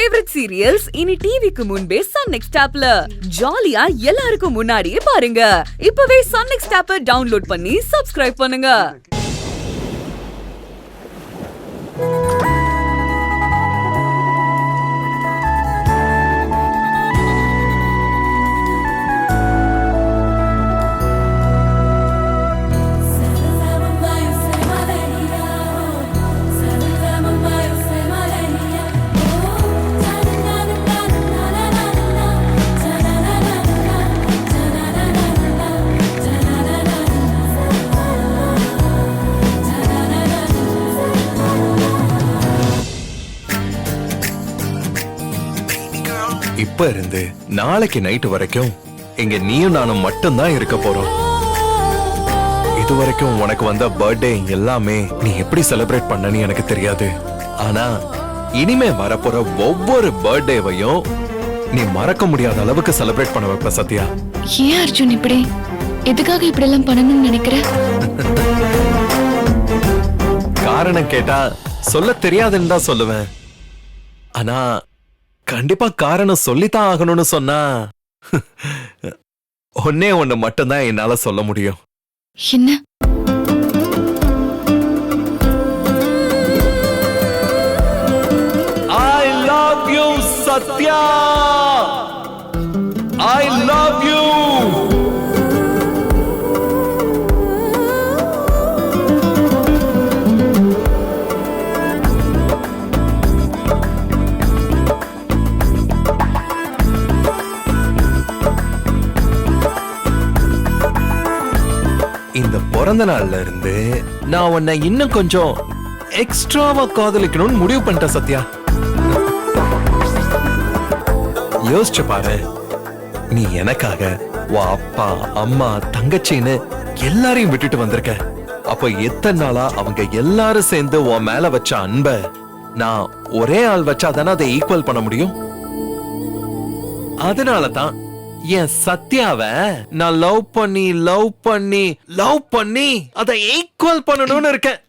Favourite serials இனி டிவிக்கு முன்பே சன் நெக்ஸ்ட் ஆப்ல ஜாலியா எல்லாருக்கும் முன்னாடியே பாருங்க. இப்பவே சன் நெக்ஸ்ட் ஆப்பை டவுன்லோட் பண்ணி சப்ஸ்கிரைப் பண்ணுங்க. இப்ப இருந்து நாளைக்கு நைட்டு வரைக்கும் இங்க நீயும் நானும் மட்டும்தான் இருக்க போறோம். இது வரைக்கும் உனக்கு வந்த பர்த்டே எல்லாமே நீ எப்படி செலிப்ரேட் பண்ணனு எனக்கு தெரியாது. ஆனா இனிமே வரப்போற ஒவ்வொரு பர்த்டேவையும் நீ மறக்க முடியாத அளவுக்கு செலிப்ரேட் பண்ண வைப்ப சத்யா. ஏன் அர்ஜுன் இப்படி எதுக்காக இப்படி எல்லாம் பண்ணணும்னு நினைக்கிற? காரணம் கேட்டா சொல்ல தெரியாதுன்னு தான் சொல்லுவேன். ஆனா கண்டிப்பா காரணம் சொல்லித்தான் ஆகணும்னு சொன்னா ஒன்னே ஒண்ணு மட்டும்தான் என்னால சொல்ல முடியும். என்ன? I love you, Satya. I love you. இந்த பிறந்த நாள்ல இருந்து நான் உன்னை இன்னும் கொஞ்சம் எக்ஸ்ட்ராவா காதலிக்கணும்னு முடிவு பண்ணிட்டேன் சத்யா. யோசிச்சு பாரு, நீ எனக்காக உன் அப்பா அம்மா தங்கச்சின்னு எல்லாரையும் விட்டுட்டு வந்திருக்க. அப்ப எத்தனை நாளா அவங்க எல்லாரும் சேர்ந்து உன் மேல வச்ச அன்ப நான் ஒரே ஆள் வச்சாதானே அதை ஈக்குவல் பண்ண முடியும். அதனாலதான் என் சத்யாவ நான் லவ் பண்ணி அதை ஈக்குவல் பண்ணணும்னு இருக்கேன்.